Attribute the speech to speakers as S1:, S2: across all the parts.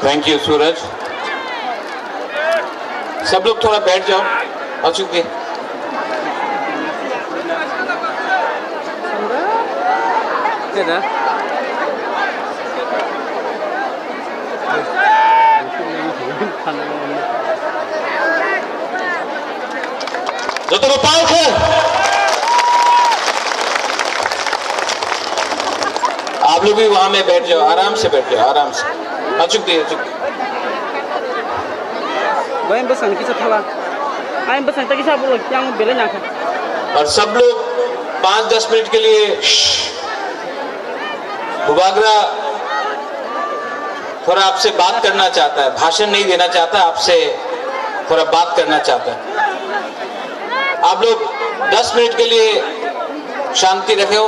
S1: Thank you सूरज। सब लोग थोड़ा बैठ जाओ। आ चुके तो गोपाल खे आप लोग भी वहां में बैठ जाओ, आराम से बैठ जाओ, आराम से। अचुक दी अचुक और सब लोग 5-10 मिनट के लिए बुबागरा थोड़ा आपसे बात करना चाहता है, भाषण नहीं देना चाहता, आपसे थोड़ा बात करना चाहता है। आप लोग 10 मिनट के लिए शांति रखे हो,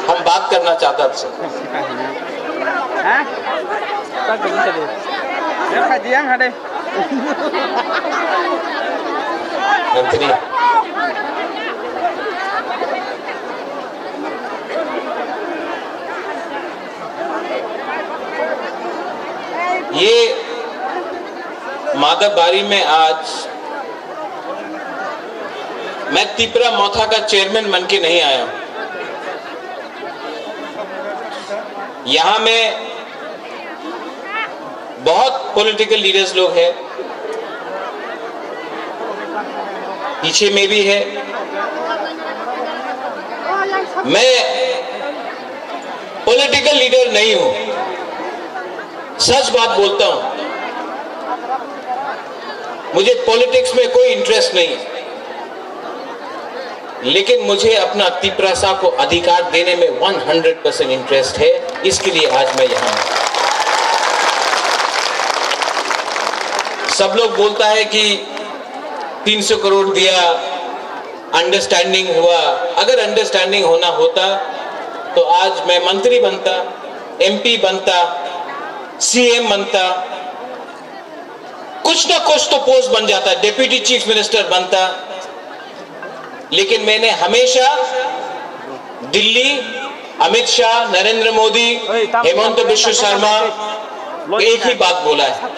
S1: हम बात करना चाहते हैं आपसे। ये माधवबारी में आज मैं तिपरा मोथा का चेयरमैन बन के नहीं आया हूं। यहां में बहुत पॉलिटिकल लीडर्स लोग हैं, पीछे में भी है। मैं पॉलिटिकल लीडर नहीं हूं, सच बात बोलता हूं। मुझे पॉलिटिक्स में कोई इंटरेस्ट नहीं है, लेकिन मुझे अपना तिपरासा को अधिकार देने में 100% इंटरेस्ट है। इसके लिए आज मैं यहां हूं। सब लोग बोलता है कि 300 करोड़ दिया, अंडरस्टैंडिंग हुआ। अगर अंडरस्टैंडिंग होना होता तो आज मैं मंत्री बनता, एमपी बनता, सीएम बनता, कुछ ना कुछ तो पोस्ट बन जाता, डिप्टी चीफ मिनिस्टर बनता। लेकिन मैंने हमेशा दिल्ली, अमित शाह, नरेंद्र मोदी, हेमंत बिश्व शर्मा एक ही बात बोला है,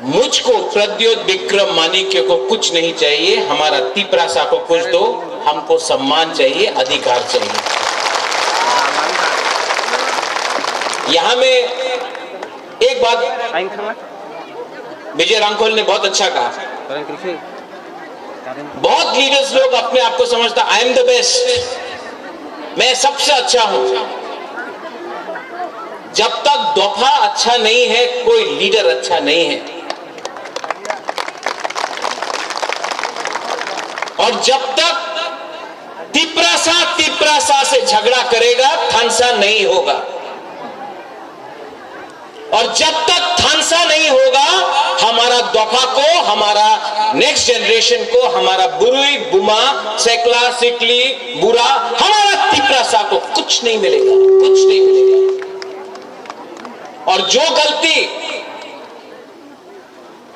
S1: मुझको प्रद्योत विक्रम माणिक्य को कुछ नहीं चाहिए, हमारा तिपरासा को कुछ दो, हमको सम्मान चाहिए, अधिकार चाहिए। यहां में एक बात विजय रांखोल ने बहुत अच्छा कहा। बहुत लीडर्स लोग अपने आप को समझता, आई एम द बेस्ट, मैं सबसे अच्छा हूं। जब तक दफा अच्छा नहीं है, कोई लीडर अच्छा नहीं है। और जब तक तिपरासा से झगड़ा करेगा, थानसा नहीं होगा। और जब तक थानसा नहीं होगा, हमारा दफा को, हमारा नेक्स्ट जनरेशन को, हमारा बुरुई, बुमा, सेकला, सिकली, बुरा, हमारा तिपरासा को कुछ नहीं मिलेगा, कुछ नहीं मिलेगा। और जो गलती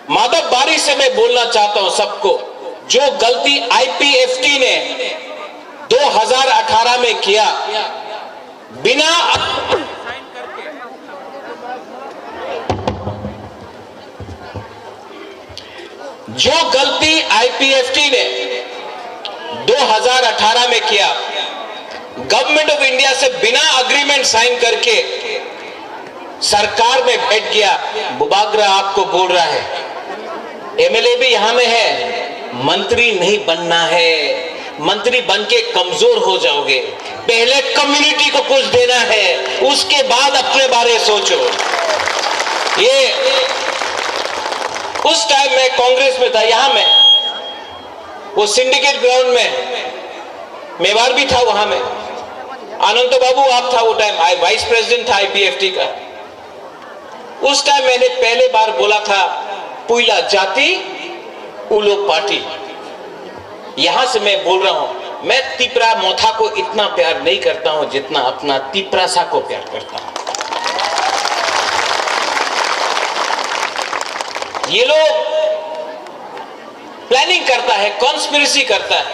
S1: माधवबारी से मैं बोलना चाहता हूं सबको, जो गलती आईपीएफटी ने 2018 में किया, बिना जो गलती आईपीएफटी ने 2018 में किया, गवर्नमेंट ऑफ इंडिया से बिना एग्रीमेंट साइन करके सरकार में बैठ गया। बुबागरा आपको बोल रहा है, एमएलए भी यहां में है, मंत्री नहीं बनना है, मंत्री बन के कमजोर हो जाओगे। पहले कम्युनिटी को कुछ देना है, उसके बाद अपने बारे सोचो। ये उस टाइम में कांग्रेस में था, यहां में वो सिंडिकेट ग्राउंड में मेवार भी था, वहां में आनंद बाबू आप था, वो टाइम वाइस प्रेसिडेंट था आईपीएफटी का। उस टाइम मैंने पहले बार बोला था, पुइला जाति उलो पार्टी। यहां से मैं बोल रहा हूं, मैं तिपरा मोथा को इतना प्यार नहीं करता हूं जितना अपना तिपरासा को प्यार करता हूं। ये लोग प्लानिंग करता है, कॉन्स्पिरेसी करता है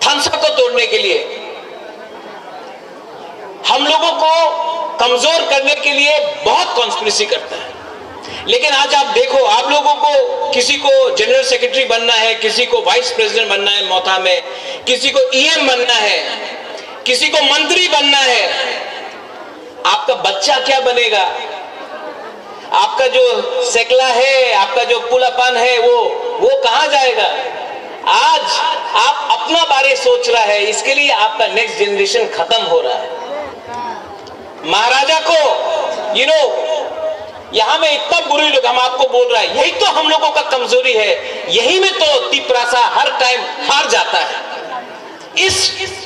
S1: थानसा को तोड़ने के लिए। हम लोगों को कमजोर करने के लिए बहुत कॉन्स्पिरेसी करता है। लेकिन आज आप देखो, आप लोगों को किसी को जनरल सेक्रेटरी बनना है, किसी को वाइस प्रेसिडेंट बनना है मोथा में, किसी को ईएम बनना है, किसी को मंत्री बनना है। आपका बच्चा क्या बनेगा? आपका जो सेकला है, आपका जो पुलापन है, वो कहां जाएगा? आज आप अपना बारे सोच रहा है, इसके लिए आपका नेक्स्ट जनरेशन खत्म हो रहा है। महाराजा को यहां में इतना बुरे लोग, हम आपको बोल रहा है, यही तो हम लोगों का कमजोरी है, यही में तो तिपरासा हर टाइम हार जाता है। इस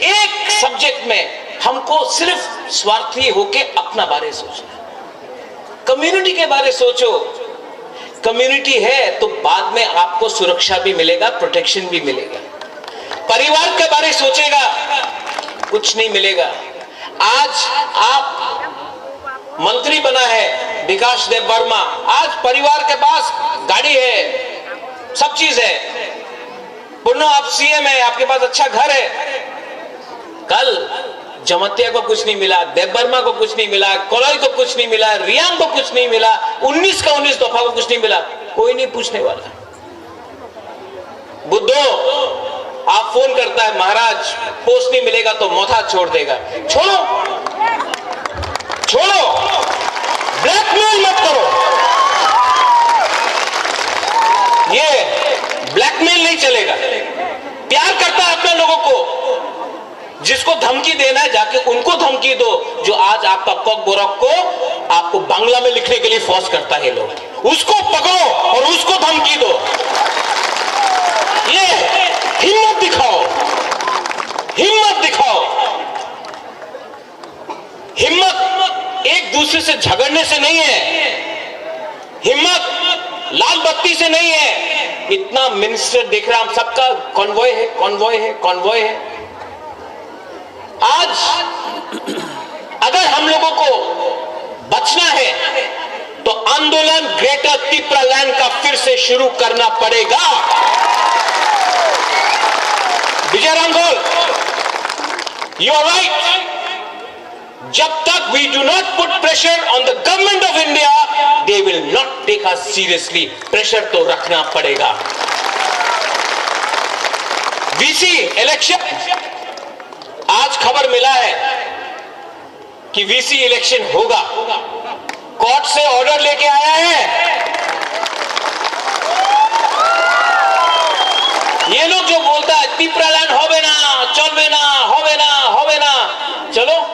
S1: एक सब्जेक्ट में हमको सिर्फ स्वार्थी होके अपना बारे सोचना है। कम्युनिटी के बारे सोचो। कम्युनिटी है तो बाद में आपको सुरक्षा भी मिलेगा, प्रोटेक्शन भी मिलेगा। परिवार के बारे सोचेगा, कुछ नहीं मिलेगा। आज आप मंत्री बना है विकास देव वर्मा, आज परिवार के पास गाड़ी है, सब चीज है। पुन्नो आप सीएम है, आपके पास अच्छा घर है। कल जमतिया को कुछ नहीं मिला, देव वर्मा को कुछ नहीं मिला, कोलोई को कुछ नहीं मिला, रियांग को कुछ नहीं मिला, 19 का 19 दफा को कुछ नहीं मिला, कोई नहीं पूछने वाला। बुद्धो आप फोन करता है, महाराज पोस्ट नहीं मिलेगा तो मोथा छोड़ देगा। छोड़ो, ब्लैकमेल मत करो। ये ब्लैकमेल नहीं चलेगा। प्यार करता है अपने लोगों को, जिसको धमकी देना है जाके उनको धमकी दो। जो आज आपका कॉक बोरक को आपको बांग्ला में लिखने के लिए फोर्स करता है लोग, उसको पकड़ो और उसको धमकी दो। ये हिम्मत दिखाओ, हिम्मत दिखाओ। हिम्मत एक दूसरे से झगड़ने से नहीं है, हिम्मत लाल बत्ती से नहीं है। इतना मिनिस्टर देख रहा, हम सबका कॉन्वॉय है, कॉन्वॉय है, कॉन्वॉय है। आज अगर हम लोगों को बचना है तो आंदोलन ग्रेटर तिपरालैंड का फिर से शुरू करना पड़ेगा। विजय रामगोल, यू आर राइट। जब तक we do not put pressure on the government of India, they will not take us seriously. Pressure तो रखना पड़ेगा। वीसी इलेक्शन, आज खबर मिला है कि वीसी इलेक्शन होगा। कोर्ट से ऑर्डर लेके आया है। ये लोग जो बोलता है तिपरालैंड होवे ना, चलवे ना, होवे ना, होवे ना, चलो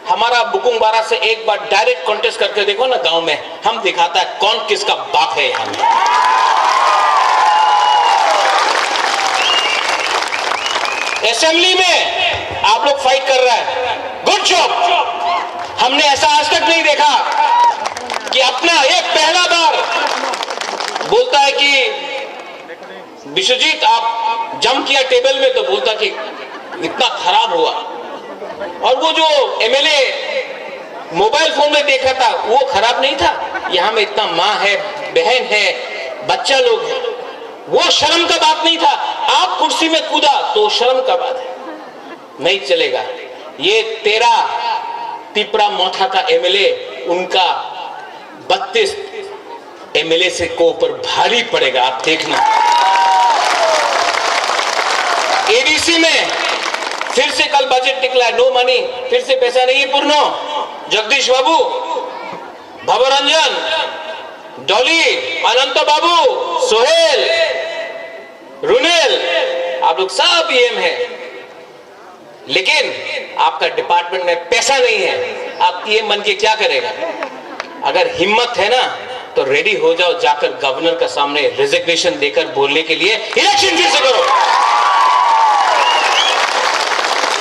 S1: हमारा बुकुंग बारा से एक बार डायरेक्ट कॉन्टेस्ट करके देखो ना गांव में, हम दिखाता है कौन किसका बाप है। हम असेंबली में आप लोग फाइट कर रहे हैं, गुड जॉब। हमने ऐसा आज तक नहीं देखा कि अपना एक पहला बार बोलता है कि विश्वजीत आप जम किया टेबल में, तो बोलता कि इतना खराब हुआ। और वो जो एमएलए मोबाइल फोन में देख रहा था वो खराब नहीं था। यहां में इतना माँ है, बहन है, बच्चा लोग है, वो शर्म का बात नहीं था। आप कुर्सी में कूदा तो शर्म का बात है, नहीं चलेगा। ये 13 तिपरा मोथा का एमएलए, उनका 32 एमएलए से को ऊपर भारी पड़ेगा, आप देखना। एडीसी में फिर से कल बजट निकला, नो मनी, फिर से पैसा नहीं है। पूर्णो, जगदीश बाबू, भवरंजन, डॉली, अनंत बाबू, सोहेल, रुनेल, आप लोग सब ईएम है, लेकिन आपका डिपार्टमेंट में पैसा नहीं है। आप ईएम बन के क्या करेगा? अगर हिम्मत है ना तो रेडी हो जाओ, जाकर गवर्नर का सामने रेजिग्नेशन देकर बोलने के लिए इलेक्शन फिर से करो।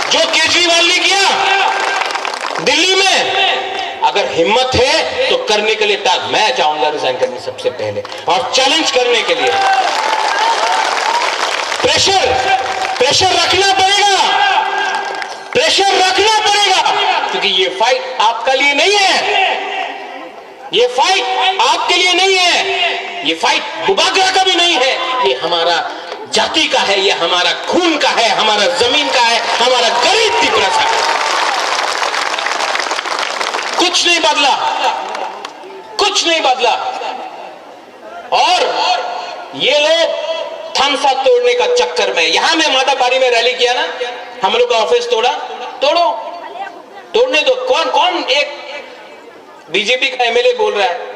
S1: जो केजरीवाल ने किया दिल्ली में, अगर हिम्मत है तो करने के लिए मैं जाऊंगा रिजाइन करने सबसे पहले, और चैलेंज करने के लिए। प्रेशर रखना पड़ेगा, प्रेशर रखना पड़ेगा, क्योंकि ये फाइट आपका लिए नहीं है, ये फाइट आपके लिए नहीं है, ये फाइट बुबागरा का भी नहीं है, ये हमारा जाति का है, ये हमारा खून का है, हमारा जमीन का है, हमारा गरीब तिपरा का है। बदला, कुछ नहीं बदला। और ये लोग थानसा तोड़ने का चक्कर में, यहां में माताबारी में रैली किया ना, हम लोग का ऑफिस तोड़ा, तोड़ो, तोड़ने दो। कौन कौन एक बीजेपी का एमएलए बोल रहा है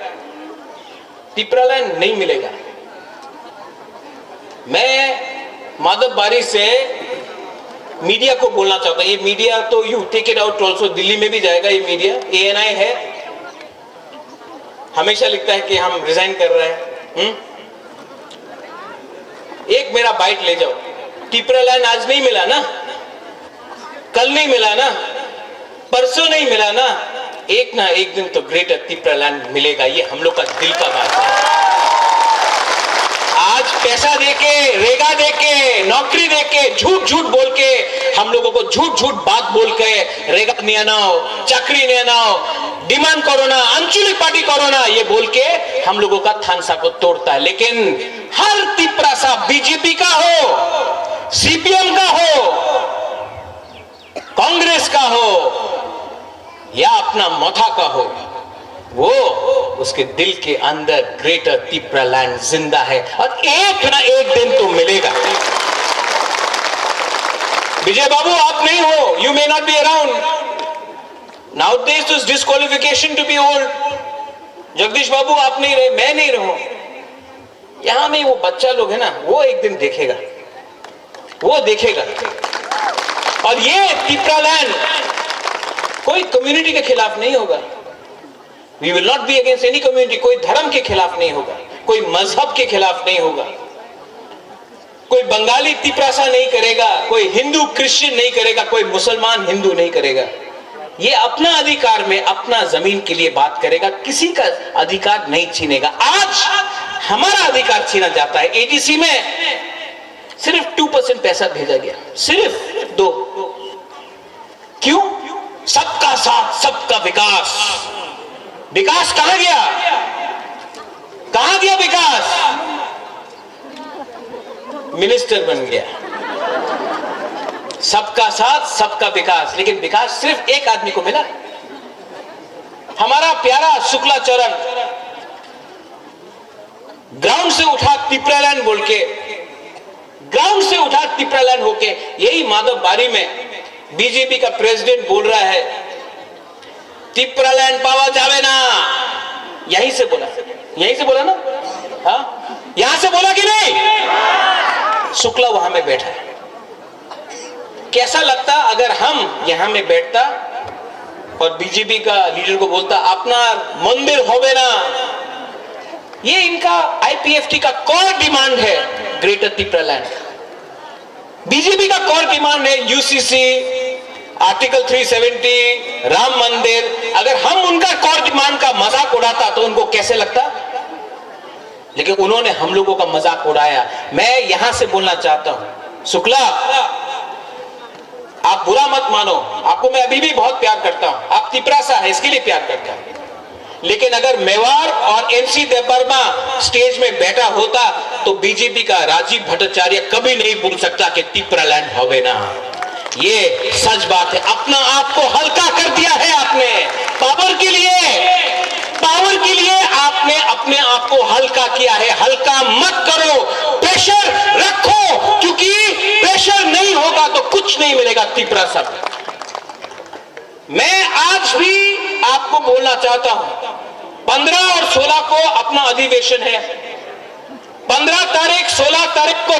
S1: तिपरालैंड नहीं मिलेगा। मैं माधवबारी से मीडिया को बोलना चाहता हूं, ये मीडिया तो you take it out also, Delhi में भी जाएगा ये मीडिया, एएनआई है, हमेशा लिखता है कि हम रिजाइन कर रहे हैं। एक मेरा बाइट ले जाओ, तिपरालैंड आज नहीं मिला ना, कल नहीं मिला ना, परसों नहीं मिला ना, एक ना एक दिन तो ग्रेटर तिपरालैंड मिलेगा। ये हम लोग का दिल का बात है। आज पैसा देके, रेगा देके, नौकरी देके, झूठ झूठ बोल के, हम लोगों को झूठ झूठ बात बोल के रेगा नहीं आनाओ, चाकरी नहीं आनाओ, डिमांड कोरोना, आंचलिक पार्टी कोरोना, ये बोल के हम लोगों का थानसा को तोड़ता है। लेकिन हर तिपरासा बीजेपी का हो, सीपीएम का हो, कांग्रेस का हो या अपना मोथा का हो, वो उसके दिल के अंदर ग्रेटर तिपरालैंड जिंदा है और एक ना एक दिन तो मिलेगा। विजय बाबू आप नहीं हो, you may not be around nowadays, this disqualification to be old. Jagdish बाबू आप नहीं रहे, मैं नहीं रहूं, यहां में वो बच्चा लोग है ना, वो एक दिन देखेगा, वो देखेगा। और ये तिपरालैंड कोई कम्युनिटी के खिलाफ नहीं होगा, we will not be against any community, कोई धर्म के खिलाफ नहीं होगा, कोई मजहब के खिलाफ नहीं होगा, कोई बंगाली तिपरासा नहीं करेगा, कोई हिंदू क्रिश्चियन नहीं करेगा, कोई मुसलमान हिंदू नहीं करेगा। ये अपना अधिकार में अपना जमीन के लिए बात करेगा, किसी का अधिकार नहीं छीनेगा। आज हमारा अधिकार छीना जाता है। एडीसी में सिर्फ 2% पैसा भेजा गया, सिर्फ 2। क्यों? सबका साथ सबका विकास। विकास कहां गया? कहां गया विकास? मिनिस्टर बन गया। सबका साथ सबका विकास, लेकिन विकास सिर्फ एक आदमी को मिला। हमारा प्यारा शुक्लाचरण ग्राउंड से उठा तिपरालैंड बोल के, ग्राउंड से उठा तिपरालैंड होके, यही माधवबारी में बीजेपी का प्रेसिडेंट बोल रहा है तिपरालैंड पावा जावे ना, यहीं से बोला, यहीं से बोला ना, हाँ यहां से बोला कि नहीं? शुक्ला वहां में बैठा है। कैसा लगता अगर हम यहां में बैठता और बीजेपी का लीडर को बोलता अपना मंदिर होवे ना। ये इनका आईपीएफटी का कोर डिमांड है, ग्रेटर तिपरालैंड। बीजेपी का कोर डिमांड है यूसीसी, आर्टिकल 370, राम मंदिर। अगर हम उनका कोर डिमांड का मजाक उड़ाता तो उनको कैसे लगता? लेकिन उन्होंने हम लोगों का मजाक उड़ाया। मैं यहां से बोलना चाहता हूं, शुक्ला आप बुरा मत मानो, आपको मैं अभी भी बहुत प्यार करता हूं, आप तिपरासा है इसके लिए प्यार करता हूं। लेकिन अगर मेवाड़ और एमसी देववर्मा स्टेज में बैठा होता तो बीजेपी का राजीव भट्टाचार्य कभी नहीं बोल सकता कि तिपरालैंड होवे ना। ये सच बात है। अपना आप को हल्का कर दिया है आपने, पावर के लिए, पावर के लिए आपने अपने आप को हल्का किया है। हल्का मत करो, प्रेशर रखो, क्योंकि प्रेशर नहीं होगा तो कुछ नहीं मिलेगा तिपरासा। मैं आज भी आपको बोलना चाहता हूं, 15 और 16 को अपना अधिवेशन है। 15 तारीख 16 तारीख को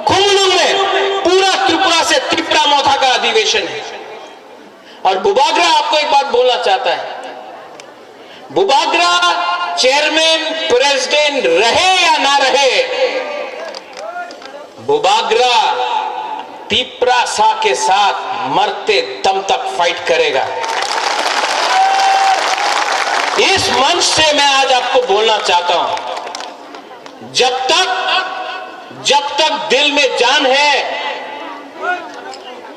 S1: खुमलुंग में पूरा त्रिपुरा से त्रिपुरा मोथा का अधिवेशन है। और बुबागरा आपको एक बात बोलना चाहता है, बुबागरा चेयरमैन प्रेसिडेंट रहे या ना रहे, बुबागरा तिपरासा के साथ मरते दम तक फाइट करेगा। इस मंच से मैं आज आपको बोलना चाहता हूं, जब तक दिल में जान है,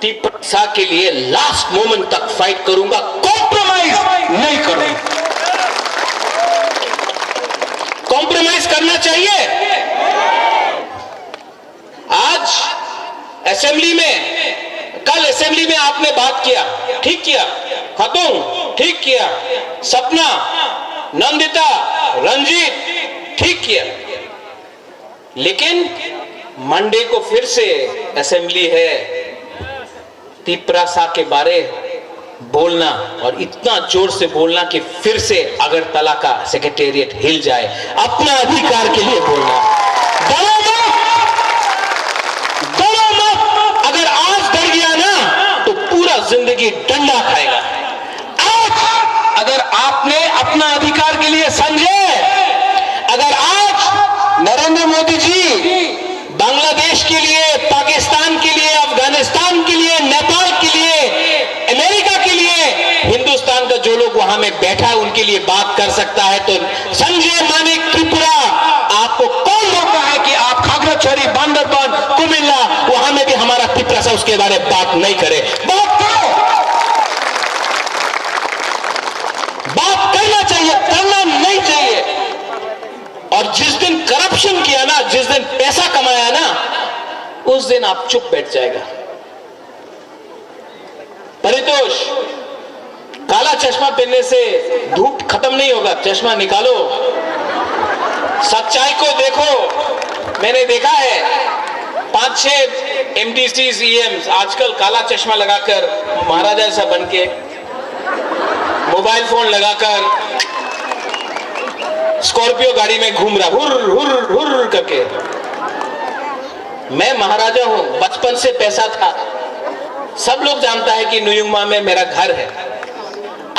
S1: तिपरासा के लिए लास्ट मोमेंट तक फाइट करूंगा, कॉम्प्रोमाइज नहीं करूंगा। कॉम्प्रोमाइज करना चाहिए। आज असेंबली में, कल असेंबली में आपने बात किया, ठीक किया, खत्म, ठीक किया, सपना, नंदिता, रंजीत ठीक किया, लेकिन मंडे को फिर से असेंबली है, तिपरासा के बारे बोलना और इतना जोर से बोलना कि फिर से अगरतला का सेक्रेटेरिएट हिल जाए, अपना अधिकार के लिए बोलना। डरो मत, अगर आज डर गया ना तो पूरा जिंदगी डंडा खाएगा। आज अगर आपने अपना अधिकार के लिए समझे, अगर आज नरेंद्र मोदी जी बांग्लादेश के लिए, पाकिस्तान के लिए, अफगानिस्तान के लिए, नेपाल के लिए, अमेरिका के लिए, हिंदुस्तान का जो लोग वहां में बैठा है उनके लिए बात कर सकता है, तो संजय मानिक त्रिपुरा, आपको कौन रोकता है कि आप खागड़ाछड़ी, बांदरबान, कुमिल्ला, वहां में भी हमारा तिपरासा उसके बारे में बात नहीं करे? बात करो, बात करना चाहिए, करना नहीं चाहिए। और जिस दिन करप्शन किया ना, जिस दिन पैसा कमाया ना, उस दिन आप चुप बैठ जाएगा। परितोष, काला चश्मा पहनने से धूप खत्म नहीं होगा, चश्मा निकालो, सच्चाई को देखो। मैंने देखा है 5-6 MDC CMs आजकल काला चश्मा लगाकर, महाराजा ऐसा बनके, मोबाइल फोन लगाकर स्कॉर्पियो गाड़ी में घूम रहा, हुर हुर हुर करके। मैं महाराजा हूं, बचपन से पैसा था, सब लोग जानता है कि नुयुमा में मेरा घर है।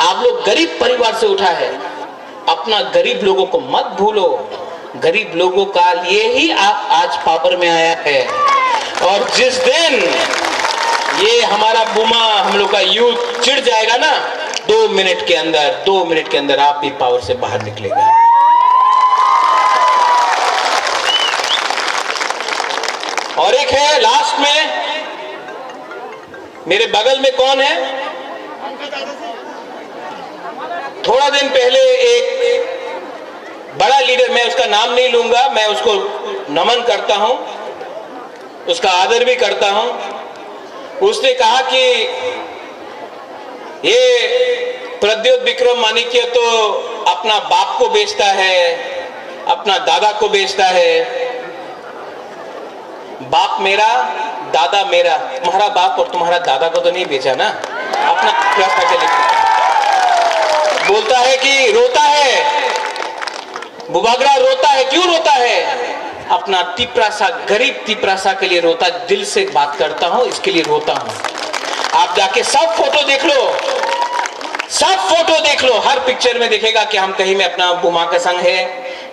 S1: आप लोग गरीब परिवार से उठा है, अपना गरीब लोगों को मत भूलो, गरीब लोगों का लिए ही आप आज पावर में आया है। और जिस दिन ये हमारा बुमा, हम लोग का यूथ चिढ़ जाएगा ना, 2 मिनट के अंदर आप भी पावर से बाहर निकलेगा। और एक है लास्ट में, मेरे बगल में कौन है? थोड़ा दिन पहले एक बड़ा लीडर, मैं उसका नाम नहीं लूंगा, मैं उसको नमन करता हूं, उसका आदर भी करता हूं। उसने कहा कि ये प्रद्योत विक्रम मानिक्य तो अपना बाप को बेचता है, अपना दादा को बेचता है। बाप मेरा, दादा मेरा, तुम्हारा बाप और तुम्हारा दादा को तो नहीं बेचा ना, अपना रास्ता के लिए। बोलता है कि रोता है, बुबागरा रोता है, क्यों रोता है? अपना तिपरासा, गरीब तिपरासा के लिए रोता, दिल से बात करता हूं, इसके लिए रोता हूं। आप जाके सब फोटो देख लो, सब फोटो देख लो, हर पिक्चर में दिखेगा कि हम कहीं में अपना बुमा के संग है,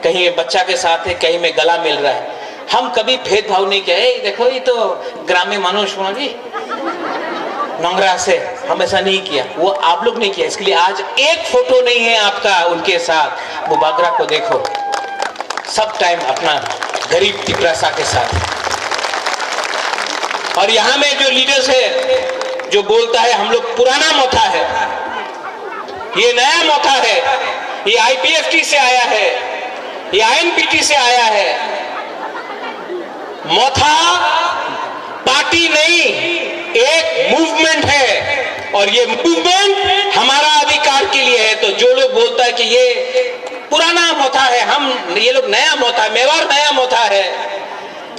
S1: कहीं में बच्चा के साथ है, कहीं में गला मिल रहा है। हम कभी भेदभाव नहीं किया, देखो ये तो ग्रामीण मनुष्य जी नंगरा से, हम ऐसा नहीं किया, वो आप लोग नहीं किया। इसके लिए आज एक फोटो नहीं है आपका उनके साथ। बुबागरा को देखो, सब टाइम अपना गरीब तिपरासा के साथ। और यहां में जो लीडर्स है जो बोलता है हम लोग पुराना मोथा है, ये नया मोथा है, ये IPFT से आया है, ये INPT से आया है। मोथा पार्टी नहीं, एक मूवमेंट है, और ये मूवमेंट हमारा अधिकार के लिए है। तो जो लोग बोलता है कि ये पुराना मोथा है, हम ये लोग नया मोथा है, मेवाड़ नया मोथा है,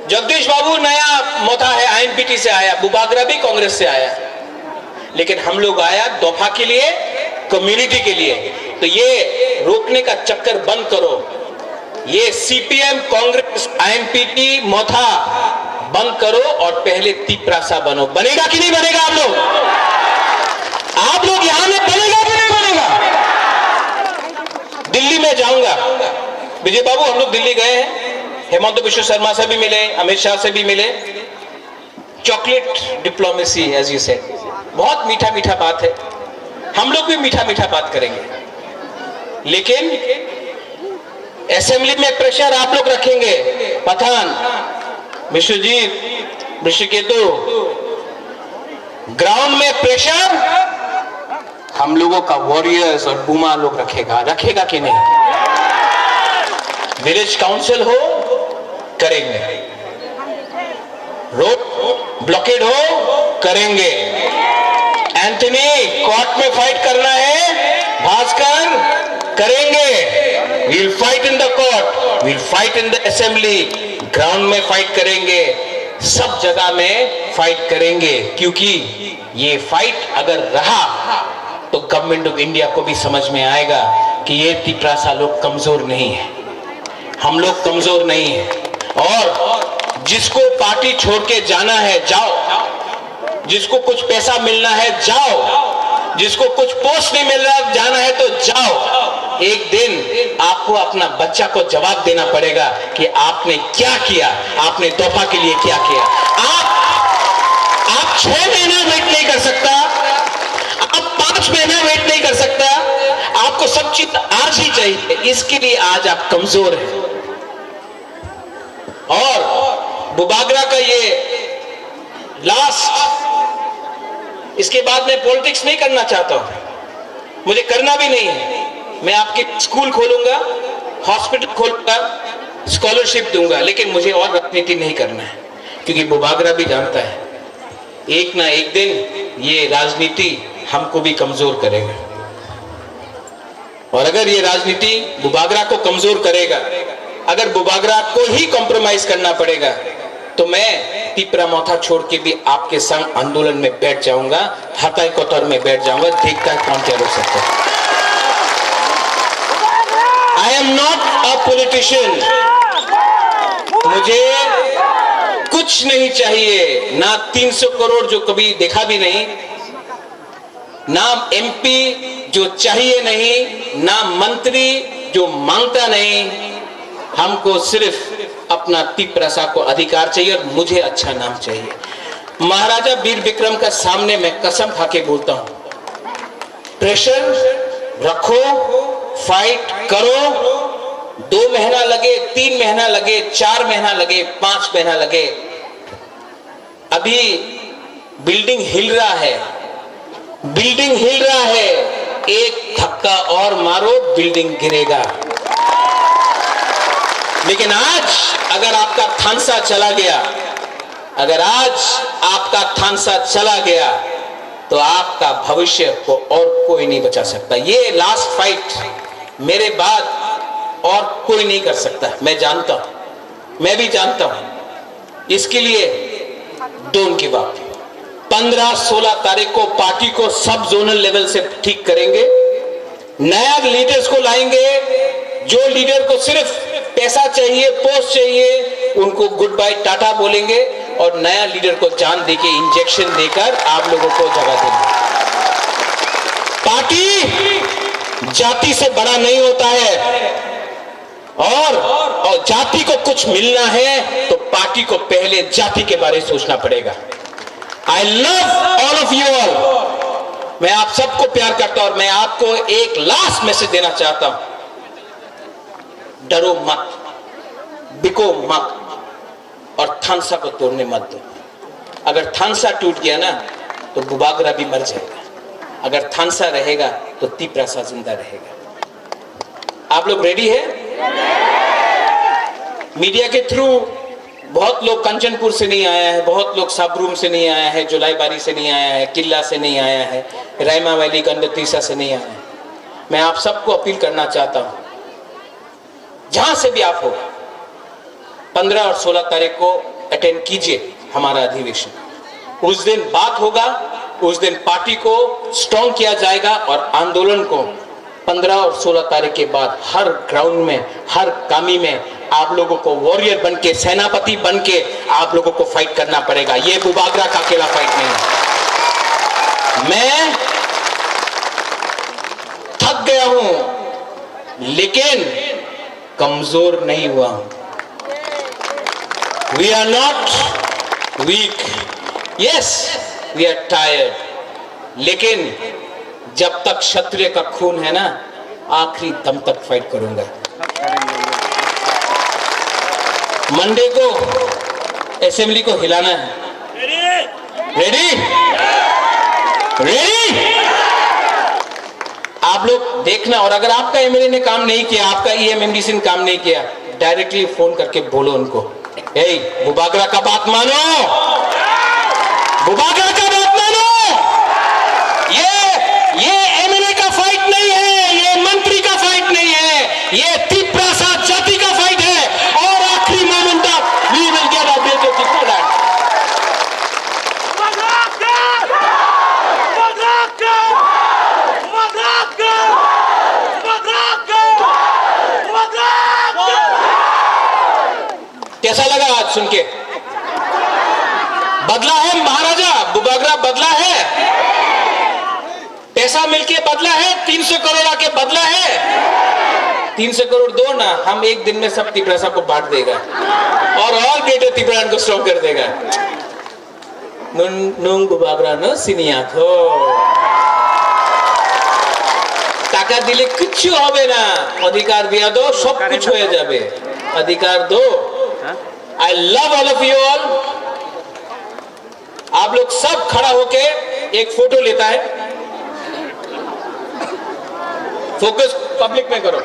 S1: जगदीश बाबू नया मोथा है, INPT से आया, बुबागरा भी कांग्रेस से आया, लेकिन हम लोग आया दफा के लिए, कम्युनिटी के लिए। तो ये रोकने का चक्कर बंद करो, ये CPM, कांग्रेस, INPT मोथा बंद करो और पहले तिपरासा बनो। बनेगा कि नहीं बनेगा? आप लोग यहां में बनेगा कि नहीं बनेगा? दिल्ली में जाऊंगा, विजय बाबू हम लोग दिल्ली गए हैं, हेमंत बिश्व शर्मा से भी मिले, अमित शाह से भी मिले। Chocolate diplomacy as you said, बहुत मीठा मीठा बात है, हम लोग भी मीठा मीठा बात करेंगे, लेकिन असेंबली में प्रेशर आप लोग रखेंगे। पठान, विश्वजीत, ऋषिकेतु, ग्राउंड में प्रेशर हम लोगों का वॉरियर्स और बुमा लोग रखेगा कि नहीं? विलेज काउंसिल हो, करेंगे, रोड ब्लॉकेड हो, करेंगे। एंथनी, कोर्ट में फाइट करना है, करेंगे, we'll fight in the court, we'll fight in the assembly, ground में फाइट करेंगे, सब जगह में फाइट करेंगे, क्योंकि ये फाइट अगर रहा तो गवर्नमेंट ऑफ इंडिया को भी समझ में आएगा कि ये तिपरासा लोग कमजोर नहीं है, हम लोग कमजोर नहीं है। और जिसको पार्टी छोड़ के जाना है जाओ, जिसको कुछ पैसा मिलना है जाओ, जिसको कुछ पोस्ट नहीं मिल रहा जाना है तो जाओ। एक दिन आपको अपना बच्चा को जवाब देना पड़ेगा कि आपने क्या किया, आपने तोहफा के लिए क्या किया। आप 6 महीना वेट नहीं कर सकता, आप 5 महीना वेट नहीं कर सकता, आपको सब चीज आज ही चाहिए। इसके लिए आज आप कमजोर हैं। और बुबागरा का ये लास्ट, इसके बाद मैं पॉलिटिक्स नहीं करना चाहता हूं, मुझे करना भी नहीं है। मैं आपके स्कूल खोलूंगा, हॉस्पिटल खोलूंगा, स्कॉलरशिप दूंगा, लेकिन मुझे और राजनीति नहीं करना है, क्योंकि बुबागरा भी जानता है एक ना एक दिन ये राजनीति हमको भी कमजोर करेगा। और अगर ये राजनीति बुबागरा को कमजोर करेगा, अगर बुबागरा को ही कॉम्प्रोमाइज करना पड़ेगा, तो मैं तिपरामोथा छोड़ के भी आपके संग आंदोलन में बैठ जाऊंगा, हाथाई कोतर में बैठ जाऊंगा, देखता है कौन क्या रोक सकता है। I am not a politician, मुझे कुछ नहीं चाहिए, ना 300 करोड़ जो कभी देखा भी नहीं, ना एमपी जो चाहिए नहीं, ना मंत्री जो मांगता नहीं। हमको सिर्फ अपना तिपरासा को अधिकार चाहिए और मुझे अच्छा नाम चाहिए। महाराजा वीर विक्रम का सामने मैं कसम खा के बोलता हूं, प्रेशर रखो, फाइट करो, 2 महीना लगे, 3 महीना लगे, 4 महीना लगे, 5 महीना लगे, अभी बिल्डिंग हिल रहा है, बिल्डिंग हिल रहा है, एक धक्का और मारो बिल्डिंग गिरेगा। लेकिन आज अगर आपका थानसा चला गया, अगर आज आपका थानसा चला गया, तो आपका भविष्य को और कोई नहीं बचा सकता। ये लास्ट फाइट मेरे बाद और कोई नहीं कर सकता, मैं जानता हूं, मैं भी जानता हूं। इसके लिए डोंट गिव अप। 15-16 तारीख को पार्टी को सब जोनल लेवल से ठीक करेंगे, नया लीडर्स को लाएंगे। जो लीडर को सिर्फ पैसा चाहिए, पोस्ट चाहिए, उनको गुड बाय टाटा बोलेंगे, और नया लीडर को जान देके इंजेक्शन देकर आप लोगों को जगह देंगे। पार्टी जाति से बड़ा नहीं होता है, और जाति को कुछ मिलना है तो पार्टी को पहले जाति के बारे में सोचना पड़ेगा। I love all of you all, मैं आप सबको प्यार करता हूं, और मैं आपको एक लास्ट मैसेज देना चाहता हूं, डरो मत, बिको मत, और थानसा को तोड़ने मत दो। अगर थानसा टूट गया ना तो बुबागरा भी मर जाएगा, अगर थानसा रहेगा तो तिपरासा जिंदा रहेगा। आप लोग रेडी है? मीडिया के थ्रू बहुत लोग कंचनपुर से नहीं आया है, बहुत लोग साबरूम से नहीं आया है, जुलाईबारी से नहीं आया है, किला से नहीं आया है, रायमा वैली गंडतीसा से नहीं आया है। मैं आप सबको अपील करना चाहता हूं, जहां से भी आप हो, 15 और 16 तारीख को अटेंड कीजिए हमारा अधिवेशन। उस दिन बात होगा, उस दिन पार्टी को स्ट्रॉन्ग किया जाएगा, और आंदोलन को 15 और 16 तारीख के बाद हर ग्राउंड में, हर कामी में आप लोगों को वॉरियर बन के, सेनापति बन के आप लोगों को फाइट करना पड़ेगा। ये बुबागरा का अकेला फाइट नहीं है। मैं थक गया हूं, लेकिन कमजोर नहीं हुआ हूं। We are not weak, yes we are tired, लेकिन जब तक क्षत्रिय का खून है ना, आखिरी दम तक फाइट करूंगा। मंडे को असेंबली को हिलाना है। रेडी? रेडी? आप लोग देखना, और अगर आपका एमएलए ने काम नहीं किया, आपका ईएमएमडीसी ने काम नहीं किया, डायरेक्टली फोन करके बोलो उनको, ए बुबागरा का बात मानो, बुबागरा का बात मानो। ये एमएलए का फाइट नहीं है, ये मंत्री का फाइट नहीं कैसा लगा आज सुन के? बदला है महाराजा, बुबागरा बदला है, पैसा मिलके बदला है, 300 करोड़ आके बदला है। 300 करोड़ दो ना, हम एक दिन में सब तिपरासा को बांट देगा और ग्रेटर तिपरान को स्ट्रॉन्ग कर देगा। নুন বুবাগ্রানো সিনিয়াথো টাকা দিলে কিচ্ছু হবে না, अधिकार दिया दो सब कुछ हो जाए। अधिकार दो। I love all of you all. आप लोग सब खड़ा होके एक फोटो लेता है। फोकस पब्लिक में करो।